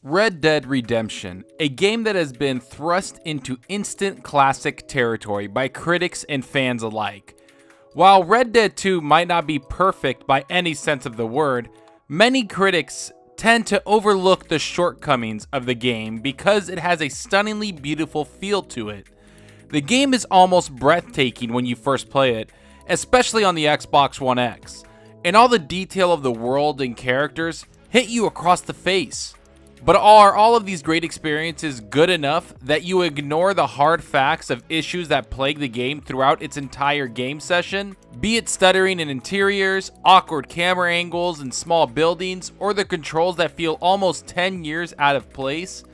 Red Dead Redemption, a game that has been thrust into instant classic territory by critics and fans alike. While Red Dead 2 might not be perfect by any sense of the word, many critics tend to overlook the shortcomings of the game because it has a stunningly beautiful feel to it. The game is almost breathtaking when you first play it, especially on the Xbox One X, and all the detail of the world and characters hit you across the face. But are all of these great experiences good enough that you ignore the hard facts of issues that plague the game throughout its entire game session? Be it stuttering in interiors, awkward camera angles in small buildings, or the controls that feel almost 10 years out of place?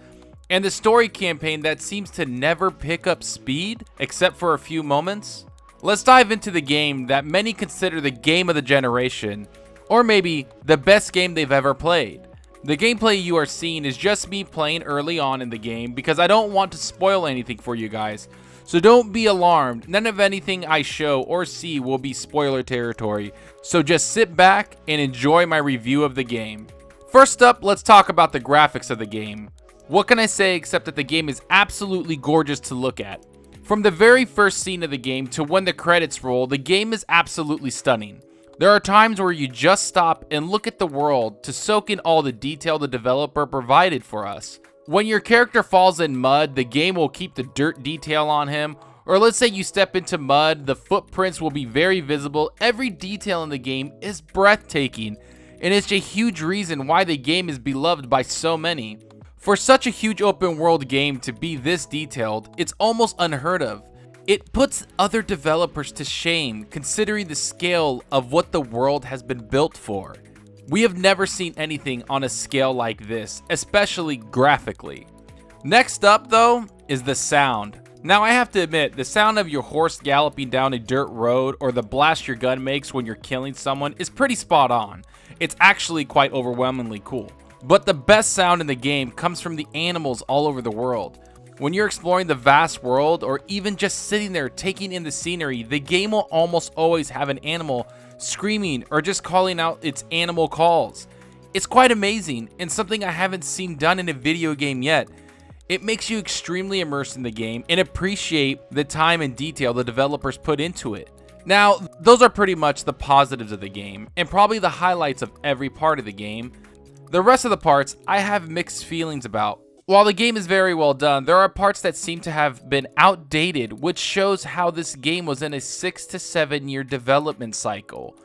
And the story campaign that seems to never pick up speed, except for a few moments? Let's dive into the game that many consider the game of the generation, or maybe the best game they've ever played. The gameplay you are seeing is just me playing early on in the game because I don't want to spoil anything for you guys. So don't be alarmed, none of anything I show or see will be spoiler territory. So just sit back and enjoy my review of the game. First up, let's talk about the graphics of the game. What can I say except that the game is absolutely gorgeous to look at. From the very first scene of the game to when the credits roll, the game is absolutely stunning. There are times where you just stop and look at the world to soak in all the detail the developer provided for us. When your character falls in mud, the game will keep the dirt detail on him, or let's say you step into mud, the footprints will be very visible. Every detail in the game is breathtaking, and it's a huge reason why the game is beloved by so many. For such a huge open world game to be this detailed, it's almost unheard of. It puts other developers to shame considering the scale of what the world has been built for. We have never seen anything on a scale like this, especially graphically. Next up though is the sound. Now I have to admit, the sound of your horse galloping down a dirt road or the blast your gun makes when you're killing someone is pretty spot on. It's actually quite overwhelmingly cool. But the best sound in the game comes from the animals all over the world. When you're exploring the vast world or even just sitting there taking in the scenery, the game will almost always have an animal screaming or just calling out its animal calls. It's quite amazing and something I haven't seen done in a video game yet. It makes you extremely immersed in the game and appreciate the time and detail the developers put into it. Now, those are pretty much the positives of the game and probably the highlights of every part of the game. The rest of the parts I have mixed feelings about. While the game is very well done, there are parts that seem to have been outdated, which shows how this game was in a 6 to 7 year development cycle.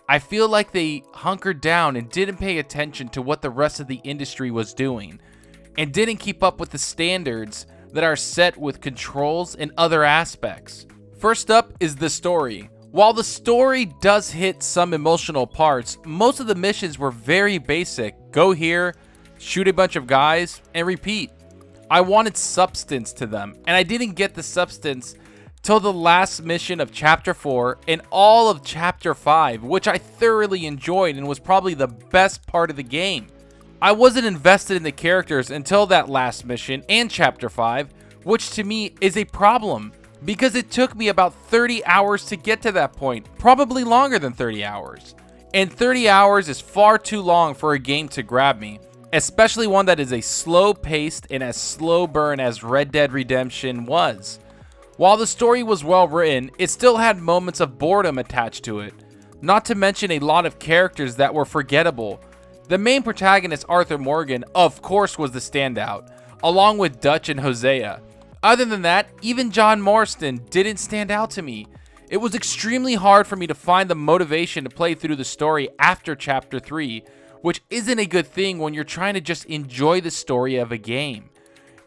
I feel like they hunkered down and didn't pay attention to what the rest of the industry was doing, and didn't keep up with the standards that are set with controls and other aspects. First up is the story. While the story does hit some emotional parts, most of the missions were very basic. Go here, shoot a bunch of guys, and repeat. I wanted substance to them, and I didn't get the substance till the last mission of Chapter 4 and all of Chapter 5, which I thoroughly enjoyed and was probably the best part of the game. I wasn't invested in the characters until that last mission and Chapter 5, which to me is a problem, because it took me about 30 hours to get to that point, probably longer than 30 hours. And 30 hours is far too long for a game to grab me, especially one that is a slow-paced and as slow burn as Red Dead Redemption was. While the story was well written, it still had moments of boredom attached to it, not to mention a lot of characters that were forgettable. The main protagonist, Arthur Morgan, of course was the standout, along with Dutch and Hosea. Other than that, even John Marston didn't stand out to me. It was extremely hard for me to find the motivation to play through the story after Chapter 3, which isn't a good thing when you're trying to just enjoy the story of a game.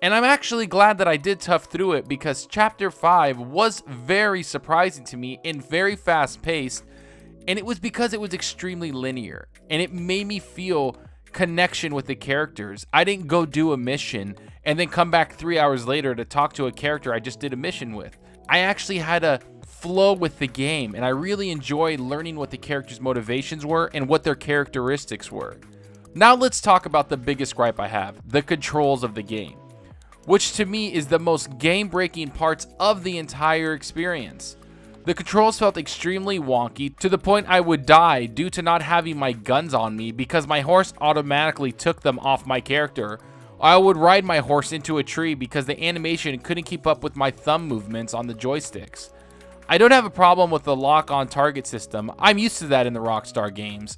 And I'm actually glad that I did tough through it because Chapter 5 was very surprising to me and very fast paced, and it was because it was extremely linear and it made me feel connection with the characters. I didn't go do a mission and then come back 3 hours later to talk to a character I just did a mission with. I actually had a flow with the game, and I really enjoyed learning what the characters' motivations were and what their characteristics were. Now let's talk about the biggest gripe I have, the controls of the game, which to me is the most game-breaking parts of the entire experience. The controls felt extremely wonky to the point I would die due to not having my guns on me because my horse automatically took them off my character I would ride my horse into a tree because the animation couldn't keep up with my thumb movements on the joysticks. I don't have a problem with the lock-on target system. I'm used to that in the Rockstar games.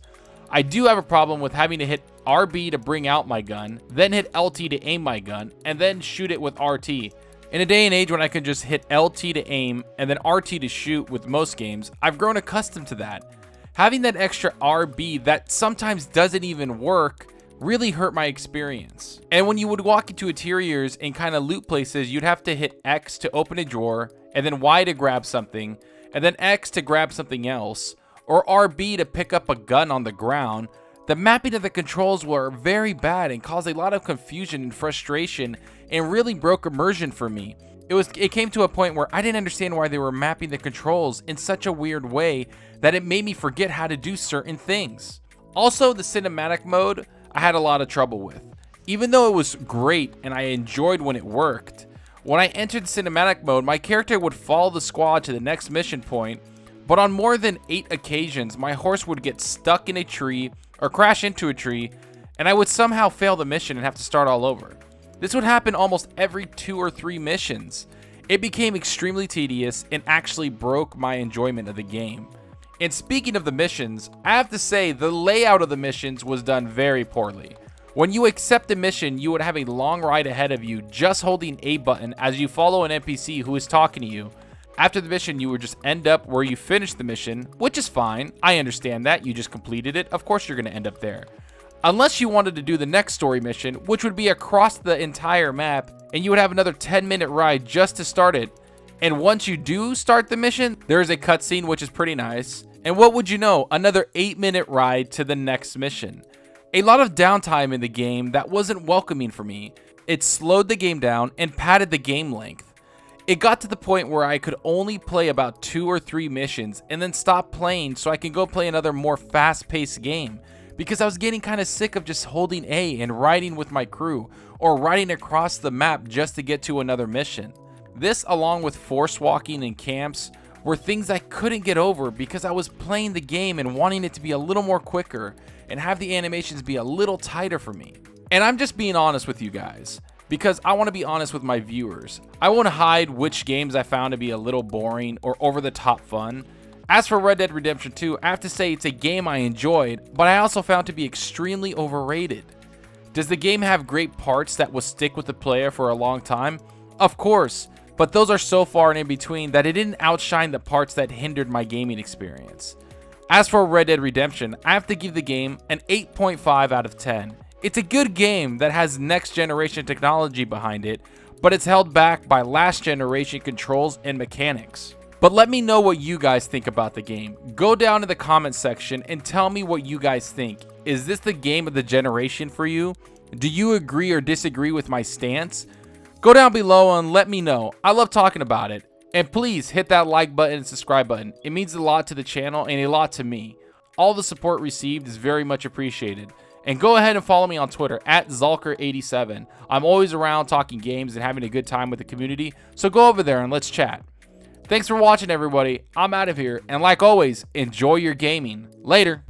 I do have a problem with having to hit RB to bring out my gun, then hit LT to aim my gun, and then shoot it with RT. In a day and age when I can just hit LT to aim and then RT to shoot with most games, I've grown accustomed to that. Having that extra RB that sometimes doesn't even work really hurt my experience. And when you would walk into interiors and kind of loot places, you'd have to hit X to open a drawer, and then Y to grab something, and then X to grab something else, or RB to pick up a gun on the ground. The mapping of the controls were very bad and caused a lot of confusion and frustration and really broke immersion for me. It came to a point where I didn't understand why they were mapping the controls in such a weird way that it made me forget how to do certain things. Also, the cinematic mode I had a lot of trouble with. Even though it was great and I enjoyed when it worked, when I entered cinematic mode, my character would follow the squad to the next mission point, but on more than 8 occasions, my horse would get stuck in a tree or crash into a tree, and I would somehow fail the mission and have to start all over. This would happen almost every 2 or 3 missions. It became extremely tedious and actually broke my enjoyment of the game. And speaking of the missions, I have to say the layout of the missions was done very poorly. When you accept a mission, you would have a long ride ahead of you just holding A button as you follow an NPC who is talking to you. After the mission, you would just end up where you finished the mission, which is fine. I understand that. You just completed it. Of course, you're going to end up there. Unless you wanted to do the next story mission, which would be across the entire map, and you would have another 10-minute ride just to start it. And once you do start the mission, there is a cutscene, which is pretty nice. And what would you know? Another 8-minute ride to the next mission. A lot of downtime in the game that wasn't welcoming for me. It slowed the game down and padded the game length. It got to the point where I could only play about 2 or 3 missions and then stop playing so I can go play another more fast-paced game, because I was getting kind of sick of just holding A and riding with my crew or riding across the map just to get to another mission. This, along with force walking in camps, were things I couldn't get over because I was playing the game and wanting it to be a little more quicker and have the animations be a little tighter for me. And I'm just being honest with you guys, because I want to be honest with my viewers. I won't hide which games I found to be a little boring or over the top fun. As for Red Dead Redemption 2, I have to say it's a game I enjoyed, but I also found to be extremely overrated. Does the game have great parts that will stick with the player for a long time? Of course, but those are so far and in between that it didn't outshine the parts that hindered my gaming experience. As for Red Dead Redemption, I have to give the game an 8.5 out of 10. It's a good game that has next generation technology behind it, but it's held back by last generation controls and mechanics. But let me know what you guys think about the game. Go down in the comments section and tell me what you guys think. Is this the game of the generation for you? Do you agree or disagree with my stance? Go down below and let me know. I love talking about it. And please hit that like button and subscribe button. It means a lot to the channel and a lot to me. All the support received is very much appreciated. And go ahead and follow me on Twitter at Zalker87. I'm always around talking games and having a good time with the community, so go over there and let's chat. Thanks for watching, everybody. I'm out of here, and like always, enjoy your gaming. Later.